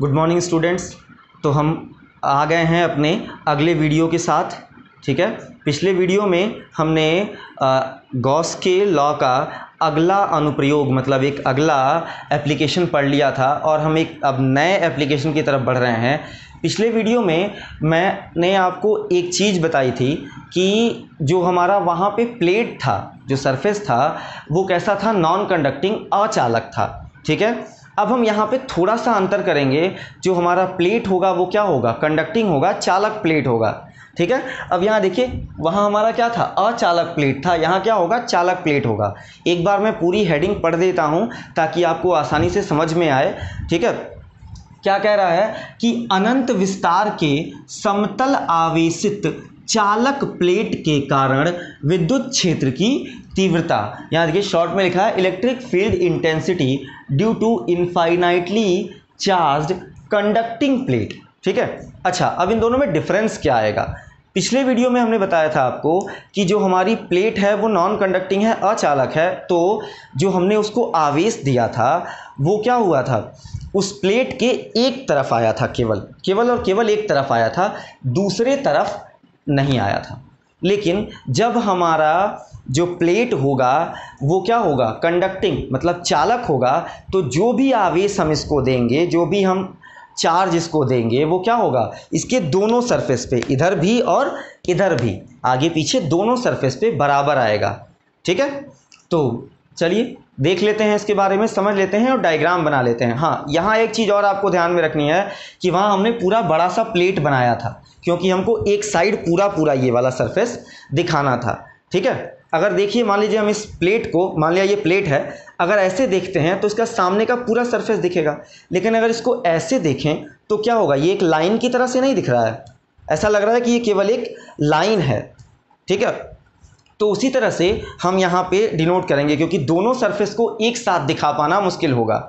Good morning students. तो हम आ गए हैं अपने अगले वीडियो के साथ। ठीक है, पिछले वीडियो में हमने गॉस के लॉ का अगला अनुप्रयोग मतलब एक अगला एप्लीकेशन पढ़ लिया था और हम एक अब नए एप्लीकेशन की तरफ बढ़ रहे हैं। पिछले वीडियो में मैंने आपको एक चीज़ बताई थी कि जो हमारा वहाँ पे प्लेट था, जो सरफेस था, वो कैसा था, नॉन कंडक्टिंग, अचालक था। ठीक है, अब हम यहाँ पे थोड़ा सा अंतर करेंगे। जो हमारा प्लेट होगा वो क्या होगा, कंडक्टिंग होगा, चालक प्लेट होगा। ठीक है, अब यहाँ देखिए, वहाँ हमारा क्या था, अचालक प्लेट था, यहाँ क्या होगा, चालक प्लेट होगा। एक बार मैं पूरी हेडिंग पढ़ देता हूँ ताकि आपको आसानी से समझ में आए। ठीक है, क्या कह रहा है कि अनंत विस्तार के समतल आवेशित चालक प्लेट के कारण विद्युत क्षेत्र की तीव्रता, यहाँ देखिए शॉर्ट में लिखा है electric field intensity due to infinitely charged conducting plate. ठीक है, अच्छा अब इन दोनों में डिफरेंस क्या आएगा। पिछले वीडियो में हमने बताया था आपको कि जो हमारी प्लेट है वो नॉन कंडक्टिंग है, अचालक है, तो जो हमने उसको आवेश दिया था वो क्या हुआ था, उस प्लेट के एक तरफ आया था, केवल और केवल एक तरफ आया था, दूसरे तरफ नहीं आया था। लेकिन जब हमारा जो प्लेट होगा वो क्या होगा, कंडक्टिंग मतलब चालक होगा, तो जो भी आवेश हम इसको देंगे, जो भी हम चार्ज इसको देंगे, वो क्या होगा, इसके दोनों सरफेस पे, इधर भी और इधर भी, आगे पीछे दोनों सरफेस पे बराबर आएगा। ठीक है, तो चलिए देख लेते हैं, इसके बारे में समझ लेते हैं और डायग्राम बना लेते हैं। हाँ, यहाँ एक चीज़ और आपको ध्यान में रखनी है कि वहाँ हमने पूरा बड़ा सा प्लेट बनाया था क्योंकि हमको एक साइड पूरा ये वाला सरफेस दिखाना था। ठीक है, अगर देखिए मान लीजिए हम इस प्लेट को, मान लिया ये प्लेट है, अगर ऐसे देखते हैं तो इसका सामने का पूरा सरफेस दिखेगा, लेकिन अगर इसको ऐसे देखें तो क्या होगा, ये एक लाइन की तरह से नहीं दिख रहा है, ऐसा लग रहा है कि ये केवल एक लाइन है। ठीक है, तो उसी तरह से हम यहाँ पे डिनोट करेंगे क्योंकि दोनों सरफेस को एक साथ दिखा पाना मुश्किल होगा।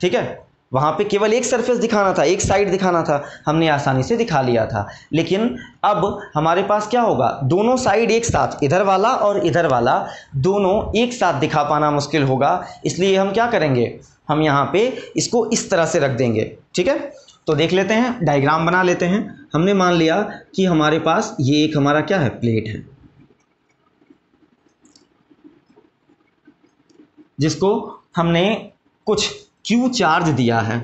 ठीक है, वहाँ पे केवल एक सरफेस दिखाना था, एक साइड दिखाना था, हमने आसानी से दिखा लिया था। लेकिन अब हमारे पास क्या होगा, दोनों साइड एक साथ, इधर वाला और इधर वाला दोनों एक साथ दिखा पाना मुश्किल होगा, इसलिए हम क्या करेंगे, हम यहाँ पे इसको इस तरह से रख देंगे। ठीक है, तो देख लेते हैं, डायग्राम बना लेते हैं। हमने मान लिया कि हमारे पास ये एक हमारा क्या है, प्लेट है, जिसको हमने कुछ Q चार्ज दिया है।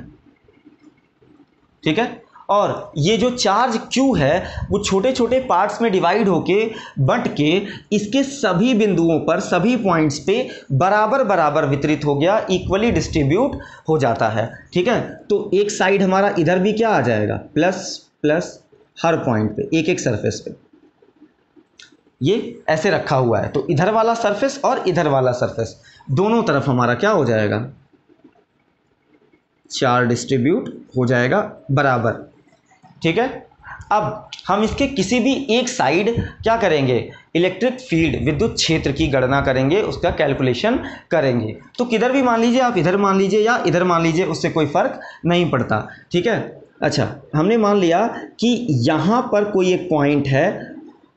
ठीक है, और ये जो चार्ज Q है वो छोटे छोटे पार्ट्स में डिवाइड होके बंट के इसके सभी बिंदुओं पर, सभी पॉइंट्स पे बराबर वितरित हो गया, इक्वली डिस्ट्रीब्यूट हो जाता है। ठीक है, तो एक साइड हमारा इधर भी क्या आ जाएगा, प्लस प्लस, हर पॉइंट पे एक एक सरफेस पे ये ऐसे रखा हुआ है, तो इधर वाला सरफेस और इधर वाला सरफेस दोनों तरफ हमारा क्या हो जाएगा, चार्ज डिस्ट्रीब्यूट हो जाएगा बराबर। ठीक है, अब हम इसके किसी भी एक साइड क्या करेंगे, इलेक्ट्रिक फील्ड, विद्युत क्षेत्र की गणना करेंगे, उसका कैलकुलेशन करेंगे। तो किधर भी मान लीजिए, आप इधर मान लीजिए या इधर मान लीजिए, उससे कोई फर्क नहीं पड़ता। ठीक है, अच्छा हमने मान लिया कि यहाँ पर कोई एक पॉइंट है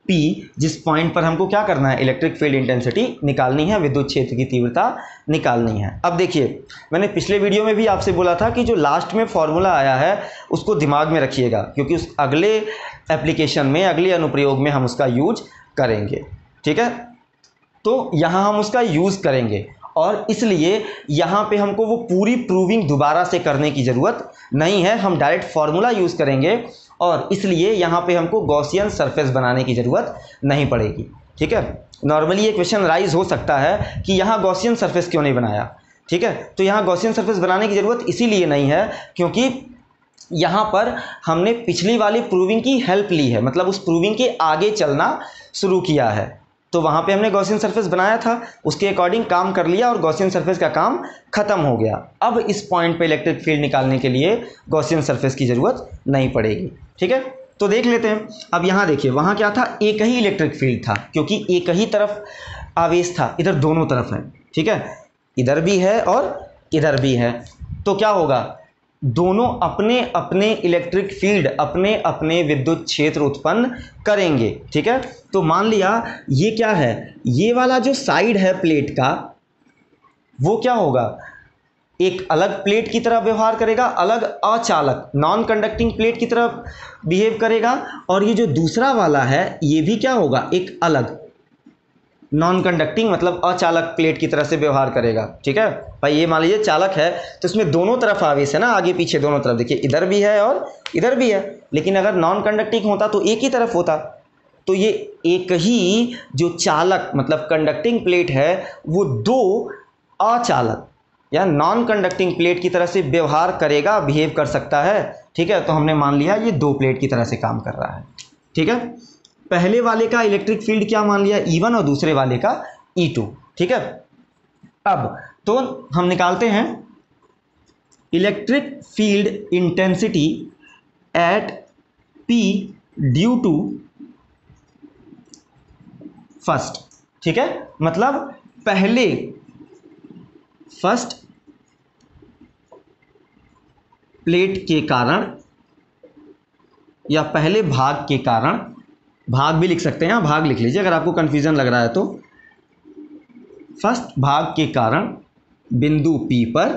P, जिस पॉइंट पर हमको क्या करना है, इलेक्ट्रिक फील्ड इंटेंसिटी निकालनी है, विद्युत क्षेत्र की तीव्रता निकालनी है। अब देखिए, मैंने पिछले वीडियो में भी आपसे बोला था कि जो लास्ट में फॉर्मूला आया है उसको दिमाग में रखिएगा क्योंकि उस अगले एप्लीकेशन में, अगले अनुप्रयोग में हम उसका यूज करेंगे। ठीक है, तो यहाँ हम उसका यूज़ करेंगे और इसलिए यहाँ पे हमको वो पूरी प्रूविंग दोबारा से करने की ज़रूरत नहीं है, हम डायरेक्ट फार्मूला यूज़ करेंगे और इसलिए यहाँ पे हमको गॉसियन सरफेस बनाने की ज़रूरत नहीं पड़ेगी। ठीक है, नॉर्मली ये क्वेश्चन राइज हो सकता है कि यहाँ गॉसियन सरफेस क्यों नहीं बनाया। ठीक है, तो यहाँ गॉसियन सरफेस बनाने की ज़रूरत इसीलिए नहीं है क्योंकि यहाँ पर हमने पिछली वाली प्रूविंग की हेल्प ली है, मतलब उस प्रूविंग के आगे चलना शुरू किया है, तो वहाँ पे हमने गॉसियन सरफेस बनाया था, उसके अकॉर्डिंग काम कर लिया और गॉसियन सरफेस का काम खत्म हो गया। अब इस पॉइंट पे इलेक्ट्रिक फील्ड निकालने के लिए गॉसियन सरफेस की ज़रूरत नहीं पड़ेगी। ठीक है, तो देख लेते हैं। अब यहाँ देखिए, वहाँ क्या था, एक ही इलेक्ट्रिक फील्ड था क्योंकि एक ही तरफ आवेश था, इधर दोनों तरफ है। ठीक है, इधर भी है और इधर भी है, तो क्या होगा, दोनों अपने अपने इलेक्ट्रिक फील्ड, अपने अपने विद्युत क्षेत्र उत्पन्न करेंगे। ठीक है, तो मान लिया ये क्या है, ये वाला जो साइड है प्लेट का वो क्या होगा, एक अलग प्लेट की तरह व्यवहार करेगा, अलग अचालक नॉन कंडक्टिंग प्लेट की तरह बिहेव करेगा, और ये जो दूसरा वाला है ये भी क्या होगा, एक अलग नॉन कंडक्टिंग मतलब अचालक प्लेट की तरह से व्यवहार करेगा। ठीक है भाई, ये मान लीजिए चालक है तो इसमें दोनों तरफ आवेश है ना, आगे पीछे दोनों तरफ, देखिए इधर भी है और इधर भी है, लेकिन अगर नॉन कंडक्टिंग होता तो एक ही तरफ होता। तो ये एक ही जो चालक मतलब कंडक्टिंग प्लेट है वो दो अचालक या नॉन कंडक्टिंग प्लेट की तरह से व्यवहार करेगा, बिहेव कर सकता है। ठीक है, तो हमने मान लिया ये दो प्लेट की तरह से काम कर रहा है। ठीक है, पहले वाले का इलेक्ट्रिक फील्ड क्या मान लिया, E1, और दूसरे वाले का E2। ठीक है, अब तो हम निकालते हैं electric field intensity at P due to first. ठीक है, मतलब पहले फर्स्ट प्लेट के कारण या पहले भाग के कारण, भाग भी लिख सकते हैं, भाग लिख लीजिए अगर आपको कंफ्यूजन लग रहा है तो, फर्स्ट भाग के कारण बिंदु P पर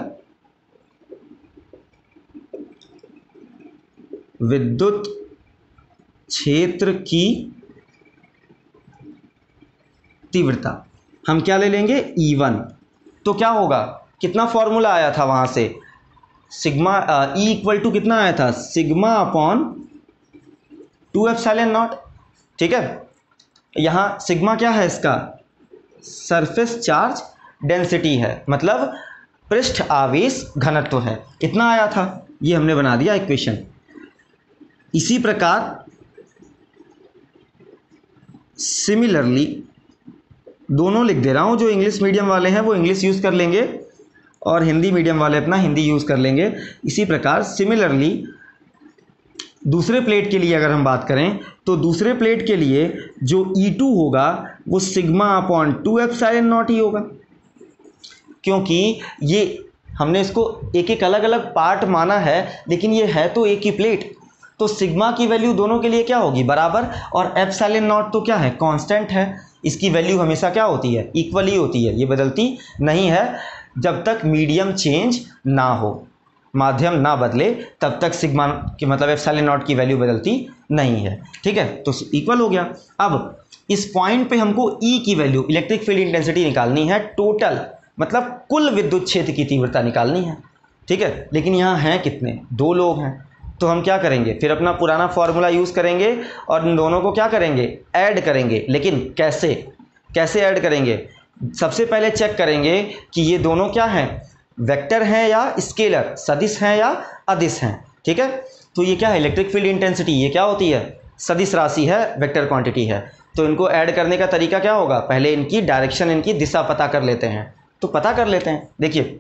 विद्युत क्षेत्र की तीव्रता हम क्या ले लेंगे, E1। तो क्या होगा, कितना फॉर्मूला आया था वहां से, सिग्मा E इक्वल टू कितना आया था, सिग्मा अपॉन 2 एप्सिलॉन नॉट। ठीक है, यहां सिग्मा क्या है, इसका सरफेस चार्ज डेंसिटी है, मतलब पृष्ठ आवेश घनत्व है, इतना आया था, ये हमने बना दिया इक्वेशन। इसी प्रकार सिमिलरली, दोनों लिख दे रहा हूं, जो इंग्लिश मीडियम वाले हैं वो इंग्लिश यूज कर लेंगे और हिंदी मीडियम वाले अपना हिंदी यूज कर लेंगे। इसी प्रकार सिमिलरली दूसरे प्लेट के लिए अगर हम बात करें तो दूसरे प्लेट के लिए जो E2 होगा वो सिग्मा अपॉन 2 एप्सिलॉन नॉट ही होगा, क्योंकि ये हमने इसको एक एक अलग अलग पार्ट माना है, लेकिन ये है तो एक ही प्लेट। तो सिग्मा की वैल्यू दोनों के लिए क्या होगी, बराबर, और एप्सिलॉन नॉट तो क्या है, कांस्टेंट है, इसकी वैल्यू हमेशा क्या होती है, इक्वल ही होती है, ये बदलती नहीं है। जब तक मीडियम चेंज ना हो, माध्यम ना बदले, तब तक सिग्मा की मतलब एप्सिलॉन नॉट की वैल्यू बदलती नहीं है। ठीक है, तो इक्वल हो गया। अब इस पॉइंट पे हमको E की वैल्यू, इलेक्ट्रिक फील्ड इंटेंसिटी निकालनी है, टोटल मतलब कुल विद्युत क्षेत्र की तीव्रता निकालनी है। ठीक है, लेकिन यहाँ हैं कितने, दो लोग हैं, तो हम क्या करेंगे, फिर अपना पुराना फॉर्मूला यूज़ करेंगे और इन दोनों को क्या करेंगे, ऐड करेंगे। लेकिन कैसे कैसे ऐड करेंगे, सबसे पहले चेक करेंगे कि ये दोनों क्या हैं, वेक्टर हैं या स्केलर, सदिश हैं या अदिश हैं। ठीक है, तो ये क्या है, इलेक्ट्रिक फील्ड इंटेंसिटी, ये क्या होती है, सदिश राशि है, वेक्टर क्वांटिटी है। तो इनको ऐड करने का तरीका क्या होगा, पहले इनकी डायरेक्शन, इनकी दिशा पता कर लेते हैं। तो पता कर लेते हैं, देखिए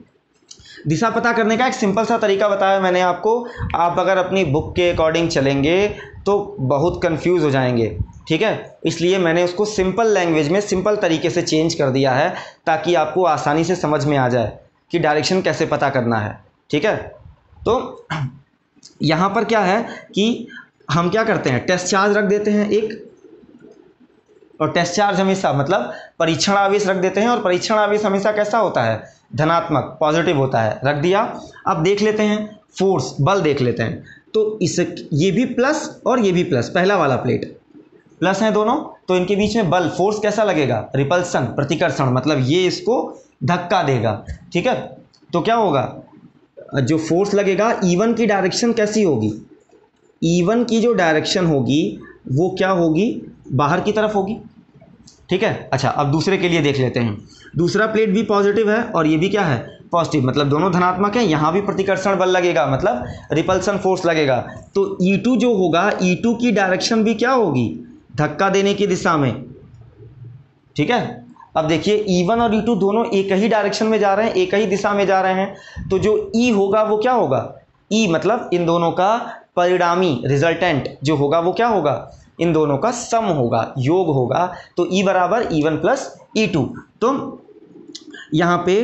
दिशा पता करने का एक सिंपल सा तरीका बताया मैंने आपको, आप अगर अपनी बुक के अकॉर्डिंग चलेंगे तो बहुत कंफ्यूज हो जाएंगे। ठीक है, इसलिए मैंने उसको सिंपल लैंग्वेज में सिंपल तरीके से चेंज कर दिया है, ताकि आपको आसानी से समझ में आ जाए कि डायरेक्शन कैसे पता करना है। ठीक है, तो यहाँ पर क्या है कि हम क्या करते हैं, टेस्ट चार्ज रख देते हैं एक, और टेस्ट चार्ज हमेशा मतलब परीक्षण आवेश रख देते हैं, और परीक्षण आवेश हमेशा कैसा होता है, धनात्मक, पॉजिटिव होता है, रख दिया। अब देख लेते हैं फोर्स, बल देख लेते हैं। तो इस ये भी प्लस और ये भी प्लस, पहला वाला प्लेट प्लस है दोनों, तो इनके बीच में बल, फोर्स कैसा लगेगा, रिपल्सन, प्रतिकर्षण, मतलब ये इसको धक्का देगा। ठीक है, तो क्या होगा, जो फोर्स लगेगा E1 की डायरेक्शन कैसी होगी, E1 की जो डायरेक्शन होगी वो क्या होगी, बाहर की तरफ होगी। ठीक है, अच्छा अब दूसरे के लिए देख लेते हैं। दूसरा प्लेट भी पॉजिटिव है और ये भी क्या है, पॉजिटिव, मतलब दोनों धनात्मक हैं। यहाँ भी प्रतिकर्षण बल लगेगा, मतलब रिपल्सन फोर्स लगेगा। तो E2 जो होगा, E2 की डायरेक्शन भी क्या होगी, धक्का देने की दिशा में। ठीक है, अब देखिए E1 और E2 दोनों एक ही डायरेक्शन में जा रहे हैं, एक ही दिशा में जा रहे हैं। तो जो E होगा वो क्या होगा, E मतलब इन दोनों का परिणामी रिजल्टेंट जो होगा वो क्या होगा, इन दोनों का सम होगा, योग होगा। तो E बराबर E1 प्लस E2। तो यहाँ पे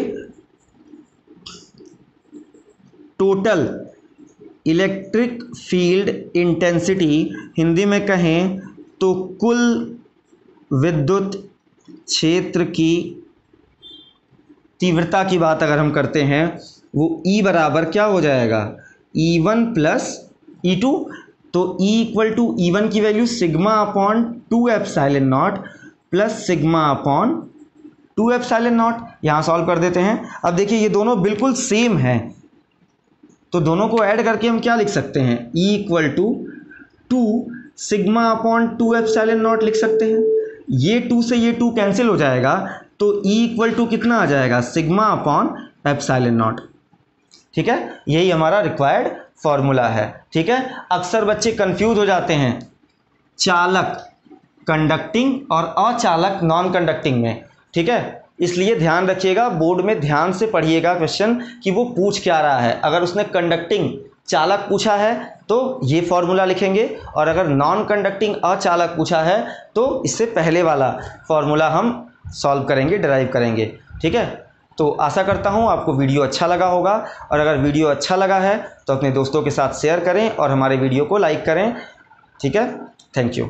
total electric field intensity, Hindi में कहें तो कुल विद्युत क्षेत्र की तीव्रता की बात अगर हम करते हैं वो E बराबर क्या हो जाएगा, E1 प्लस E2। तो E इक्वल टू E1 की value sigma upon 2 epsilon not plus sigma upon 2 epsilon not. यहाँ सॉल्व कर देते हैं। अब देखिए ये दोनों बिल्कुल सेम हैं, तो दोनों को ऐड करके हम क्या लिख सकते हैं, E equal to 2 sigma upon 2 epsilon not लिख सकते हैं। ये 2 से ये 2 कैंसिल हो जाएगा, तो E इक्वल टू कितना आ जाएगा, सिग्मा अपॉन एप्सिलॉन नॉट। ठीक है, यही हमारा रिक्वायर्ड फॉर्मूला है। ठीक है, अक्सर बच्चे कंफ्यूज हो जाते हैं चालक कंडक्टिंग और अचालक नॉन कंडक्टिंग में। ठीक है, इसलिए ध्यान रखिएगा, बोर्ड में ध्यान से पढ़िएगा क्वेश्चन कि वो पूछ क्या रहा है। अगर उसने कंडक्टिंग चालक पूछा है तो ये फॉर्मूला लिखेंगे, और अगर नॉन कंडक्टिंग अचालक पूछा है तो इससे पहले वाला फॉर्मूला हम सॉल्व करेंगे, डिराइव करेंगे। ठीक है, तो आशा करता हूँ आपको वीडियो अच्छा लगा होगा, और अगर वीडियो अच्छा लगा है तो अपने दोस्तों के साथ शेयर करें और हमारे वीडियो को लाइक करें। ठीक है, थैंक यू।